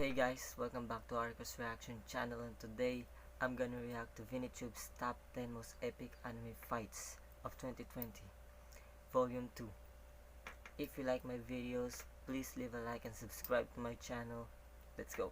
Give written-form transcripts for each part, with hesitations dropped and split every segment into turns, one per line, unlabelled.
Hey guys, welcome back to Arcos Reaction channel, and today I'm gonna react to ViniTube's top 10 most epic anime fights of 2020, volume 2. If you like my videos, please leave a like and subscribe to my channel. Let's go.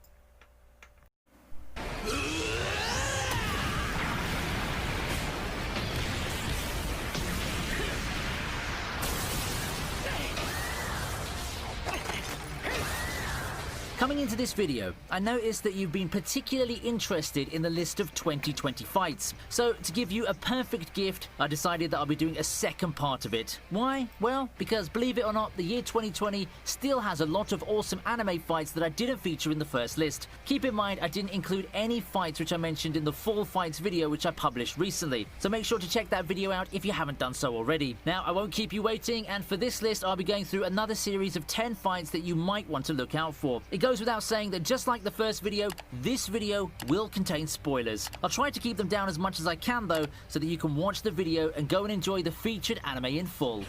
Coming into this video, I noticed that you've been particularly interested in the list of 2020 fights. So to give you a perfect gift, I decided that I'll be doing a second part of it. Why? Well, because believe it or not, the year 2020 still has a lot of awesome anime fights that I didn't feature in the first list. Keep in mind, I didn't include any fights which I mentioned in the Fall Fights video which I published recently. So make sure to check that video out if you haven't done so already. Now, I won't keep you waiting, and for this list, I'll be going through another series of 10 fights that you might want to look out for. It goes without saying that just like the first video, this video will contain spoilers. I'll try to keep them down as much as I can though, so that you can watch the video and go and enjoy the featured anime in full.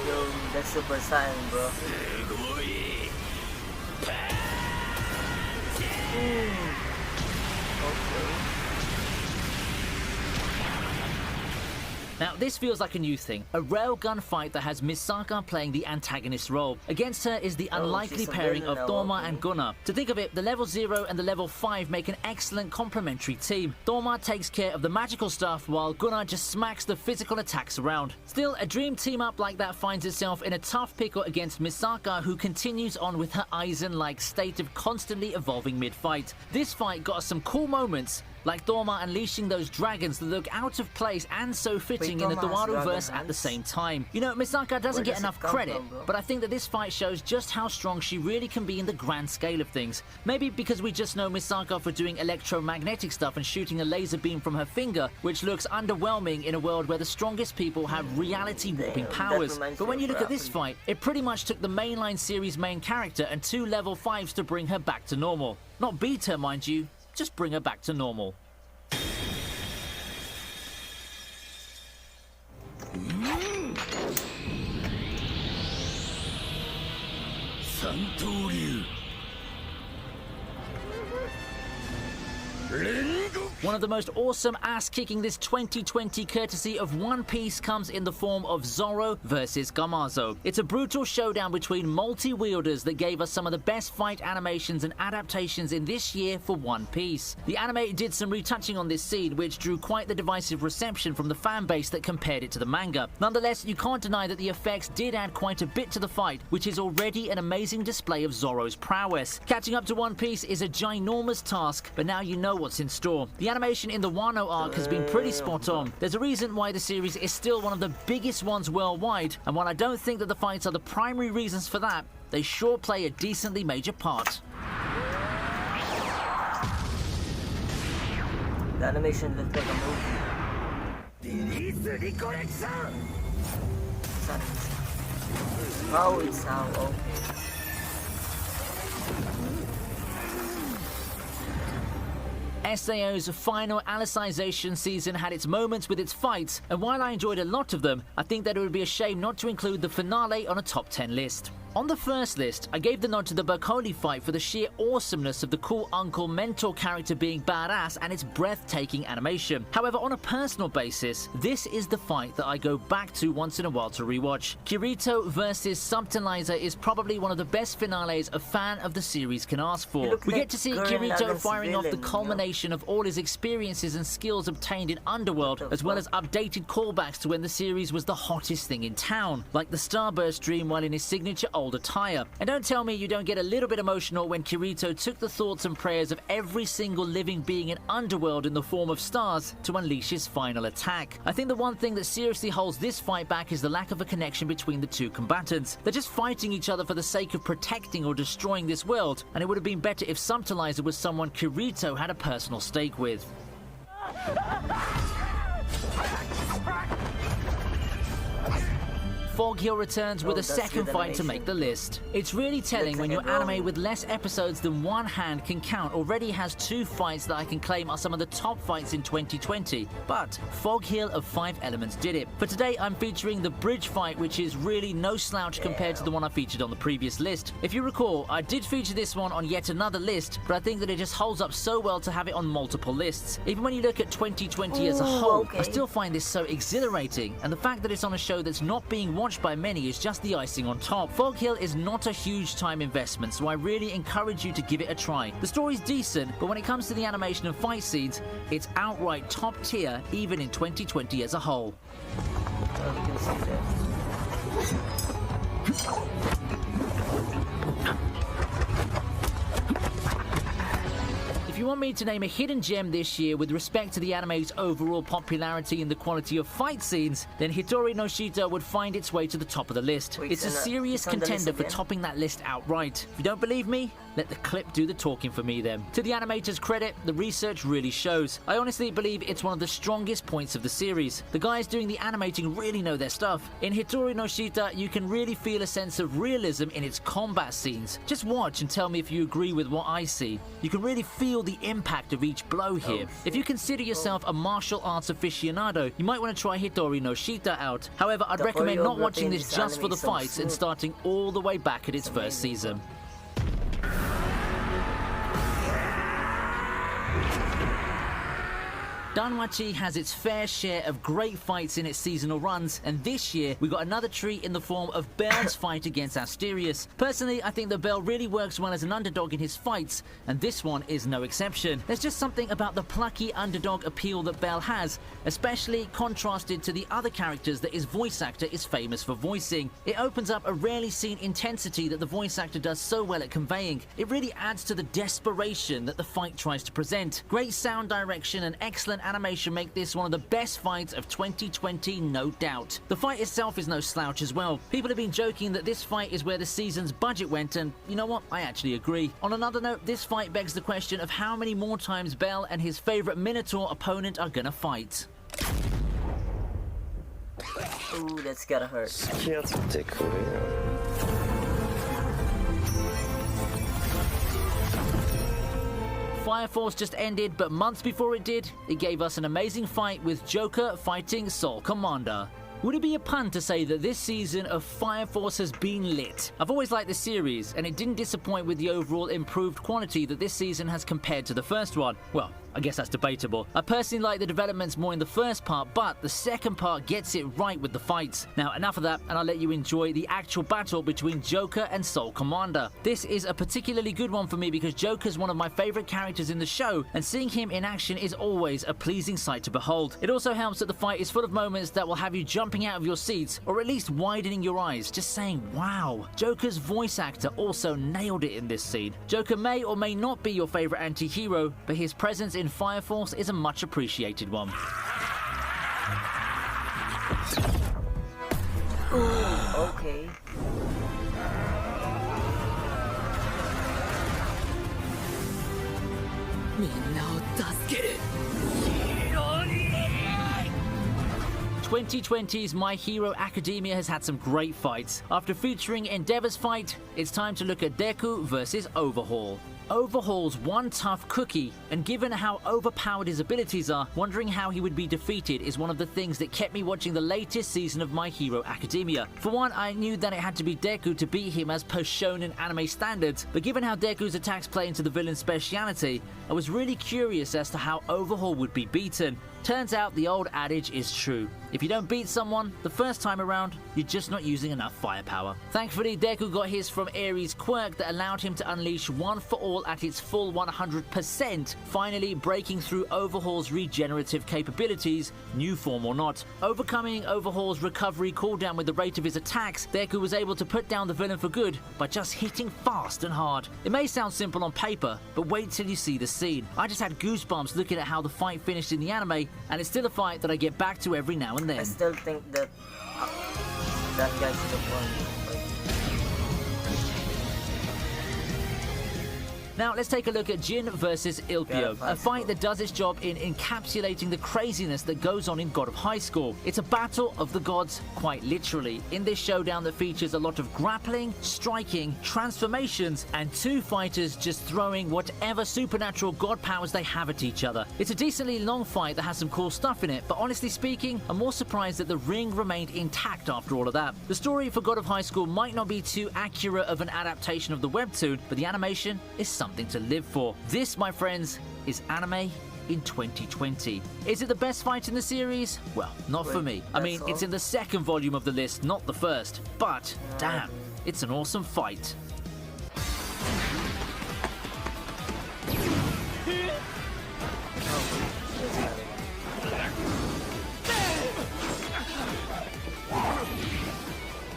Yo, that's Super Saiyan, bro. Okay.
Now, this feels like a new thing, a railgun fight that has Misaka playing the antagonist role. Against her is the unlikely pairing of Thorma and Gunnar. To think of it, the level 0 and the level 5 make an excellent complementary team. Thorma takes care of the magical stuff, while Gunnar just smacks the physical attacks around. Still, a dream team-up like that finds itself in a tough pickle against Misaka, who continues on with her Aizen-like state of constantly evolving mid-fight. This fight got us some cool moments, like Thorma unleashing those dragons that look out of place and so fitting in the Dowaru-verse at the same time. You know, Misaka doesn't get enough credit, but I think that this fight shows just how strong she really can be in the grand scale of things. Maybe because we just know Misaka for doing electromagnetic stuff and shooting a laser beam from her finger, which looks underwhelming in a world where the strongest people have reality-warping powers. But when you look at this fight, it pretty much took the mainline series main character and 2 level 5s to bring her back to normal. Not beat her, mind you, just bring her back to normal. One of the most awesome ass-kicking this 2020 courtesy of One Piece comes in the form of Zoro versus Gamazo. It's a brutal showdown between multi-wielders that gave us some of the best fight animations and adaptations in this year for One Piece. The anime did some retouching on this scene, which drew quite the divisive reception from the fan base that compared it to the manga. Nonetheless, you can't deny that the effects did add quite a bit to the fight, which is already an amazing display of Zoro's prowess. Catching up to One Piece is a ginormous task, but now you know what's in store. The animation in the Wano arc has been pretty spot on. There's a reason why the series is still one of the biggest ones worldwide, and while I don't think that the fights are the primary reasons for that, they sure play a decently major part.
The animation looks like a movie. Oh, it's how, okay.
SAO's final Alicization season had its moments with its fights, and while I enjoyed a lot of them, I think that it would be a shame not to include the finale on a top 10 list. On the first list, I gave the nod to the Berkoli fight for the sheer awesomeness of the cool uncle mentor character being badass and its breathtaking animation. However, on a personal basis, this is the fight that I go back to once in a while to rewatch. Kirito versus Subtilizer is probably one of the best finales a fan of the series can ask for. We get to see Kirito firing off the culmination of all his experiences and skills obtained in Underworld, as well as updated callbacks to when the series was the hottest thing in town, like the Starburst dream while in his signature old attire. And don't tell me you don't get a little bit emotional when Kirito took the thoughts and prayers of every single living being in Underworld in the form of stars to unleash his final attack. I think the one thing that seriously holds this fight back is the lack of a connection between the two combatants. They're just fighting each other for the sake of protecting or destroying this world, and it would have been better if Subtilizer was someone Kirito had a personal stake with. Fog Hill returns with
Oh,
a
that's
second
good
fight to
animation.
make the list. It's really telling
Looks
when
like
your
a
anime
drawing.
with less episodes than one hand can count already has 2 fights that I can claim are some of the top fights in 2020. But Fog Hill of 5 Elements did it. For today, I'm featuring the bridge fight, which is really no slouch compared to the one I featured on the previous list. If you recall, I did feature this one on yet another list, but I think that it just holds up so well to have it on multiple lists. Even when you look at 2020 as a
Ooh,
whole,
okay.
I still find this so exhilarating, and the fact that it's on a show that's not being watched by many is just the icing on top. Fog Hill is not a huge time investment, so I really encourage you to give it a try. The story's decent, but when it comes to the animation and fight scenes, it's outright top tier even in 2020 as a whole.
Oh, you can see that.
If you want me to name a hidden gem this year with respect to the anime's overall popularity and the quality of fight scenes, then Hitori no Shita would find its way to the top of the list.
Wait,
It's a
so
serious
it's on the list
contender for
again?
topping that list outright. If you don't believe me, let the clip do the talking for me then. To the animator's credit, the research really shows. I honestly believe it's one of the strongest points of the series. The guys doing the animating really know their stuff. In Hitori no Shita, you can really feel a sense of realism in its combat scenes. Just watch and tell me if you agree with what I see. You can really feel the impact of each blow here. If you consider yourself a martial arts aficionado, you might want to try Hitori no Shita out. However, I'd
The
recommend not
choreography
watching
in
this
this
just for
anime
the
is so
fights and
smooth.
starting all the way back at its first
amazing,
season. Danmachi has its fair share of great fights in its seasonal runs, and this year we got another treat in the form of Bell's fight against Asterius. Personally, I think that Bell really works well as an underdog in his fights, and this one is no exception. There's just something about the plucky underdog appeal that Bell has, especially contrasted to the other characters that his voice actor is famous for voicing. It opens up a rarely seen intensity that the voice actor does so well at conveying. It really adds to the desperation that the fight tries to present. Great sound direction and excellent animation make this one of the best fights of 2020, no doubt. The fight itself is no slouch as well. People have been joking that this fight is where the season's budget went, and you know what? I actually agree. On another note, this fight begs the question of how many more times Bell and his favorite Minotaur opponent are gonna fight.
Ooh, that's gotta hurt.
好きやつってこれや。
Fire Force just ended, but months before it did, it gave us an amazing fight with Joker fighting Soul Commander. Would it be a pun to say that this season of Fire Force has been lit? I've always liked the series, and it didn't disappoint with the overall improved quality that this season has compared to the first one. Well, I guess that's debatable. I personally like the developments more in the first part, but the second part gets it right with the fights. Now, enough of that, and I'll let you enjoy the actual battle between Joker and Soul Commander. This is a particularly good one for me because Joker's one of my favorite characters in the show, and seeing him in action is always a pleasing sight to behold. It also helps that the fight is full of moments that will have you jumping out of your seats, or at least widening your eyes, just saying, wow. Joker's voice actor also nailed it in this scene. Joker may or may not be your favorite anti-hero, but his presence in Fire Force is a much appreciated one.
Ooh, okay.
'20's My Hero Academia has had some great fights. After featuring Endeavor's fight, it's time to look at Deku versus Overhaul. Overhaul's one tough cookie, and given how overpowered his abilities are, wondering how he would be defeated is one of the things that kept me watching the latest season of My Hero Academia. For one, I knew that it had to be Deku to beat him as per shonen anime standards, but given how Deku's attacks play into the villain's speciality, I was really curious as to how Overhaul would be beaten. Turns out the old adage is true. If you don't beat someone the first time around, you're just not using enough firepower. Thankfully, Deku got his from Ares' quirk that allowed him to unleash One for All at its full 100%, finally breaking through Overhaul's regenerative capabilities, new form or not. Overcoming Overhaul's recovery cooldown with the rate of his attacks, Deku was able to put down the villain for good by just hitting fast and hard. It may sound simple on paper, but wait till you see the scene. I just had goosebumps looking at how the fight finished in the anime, and it's still a fight that I get back to every now and
I
then.
still think that that guy should have won.
Now let's take a look at Jin versus Ilpio, a fight that does its job in encapsulating the craziness that goes on in God of High School. It's a battle of the gods, quite literally, in this showdown that features a lot of grappling, striking, transformations, and two fighters just throwing whatever supernatural god powers they have at each other. It's a decently long fight that has some cool stuff in it, but honestly speaking, I'm more surprised that the ring remained intact after all of that. The story for God of High School might not be too accurate of an adaptation of the webtoon, but the animation is something to live for. This, my friends, is anime in 2020. Is it the best fight in the series? Well, not for me. I mean, it's in the second volume of the list, not the first. But, damn, it's an awesome fight.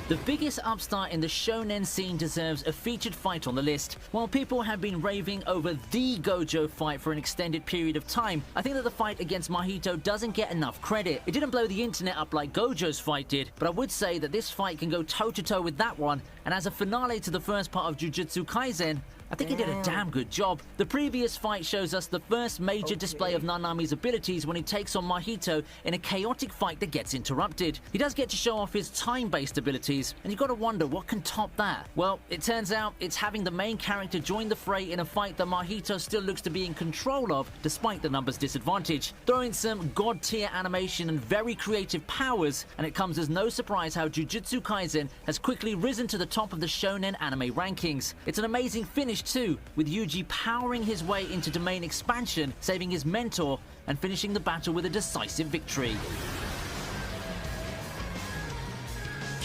The biggest upstart in the shonen scene deserves a featured fight on the list. While people have been raving over the Gojo fight for an extended period of time, I think that the fight against Mahito doesn't get enough credit. It didn't blow the internet up like Gojo's fight did, but I would say that this fight can go toe-to-toe with that one, and as a finale to the first part of Jujutsu Kaisen, I think he did a damn good job. The previous fight shows us the first major display of Nanami's abilities when he takes on Mahito in a chaotic fight that gets interrupted. He does get to show off his time-based abilities, and you've got to wonder what can top that. Well, it turns out it's having the main character join the fray in a fight that Mahito still looks to be in control of, despite the numbers disadvantage. Throwing some god-tier animation and very creative powers, and it comes as no surprise how Jujutsu Kaisen has quickly risen to the top of the shonen anime rankings. It's an amazing finish too, with Yuji powering his way into domain expansion, saving his mentor, and finishing the battle with a decisive victory.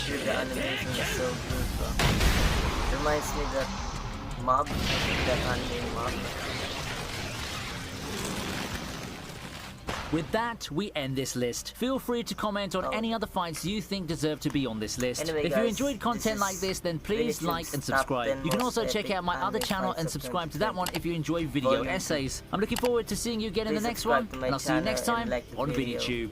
Dude, the animation is so good, bro. It reminds me that Mob, that anime Mob.
With that, we end this list. Feel free to comment on any other fights you think deserve to be on this list.
Anyway,
if
guys,
you enjoyed content like this, then please
ViniTube's
like and
top
subscribe.
10
You can
most
also check
epic
out my other
anime
channel
fights
and
of
subscribe to that
2020.
one if you enjoy video
Volume 2.
essays. I'm looking forward to seeing you again in the
Please
next
subscribe
one,
to my
and I'll see you
channel
next
and
time
like the
on
video.
ViniTube.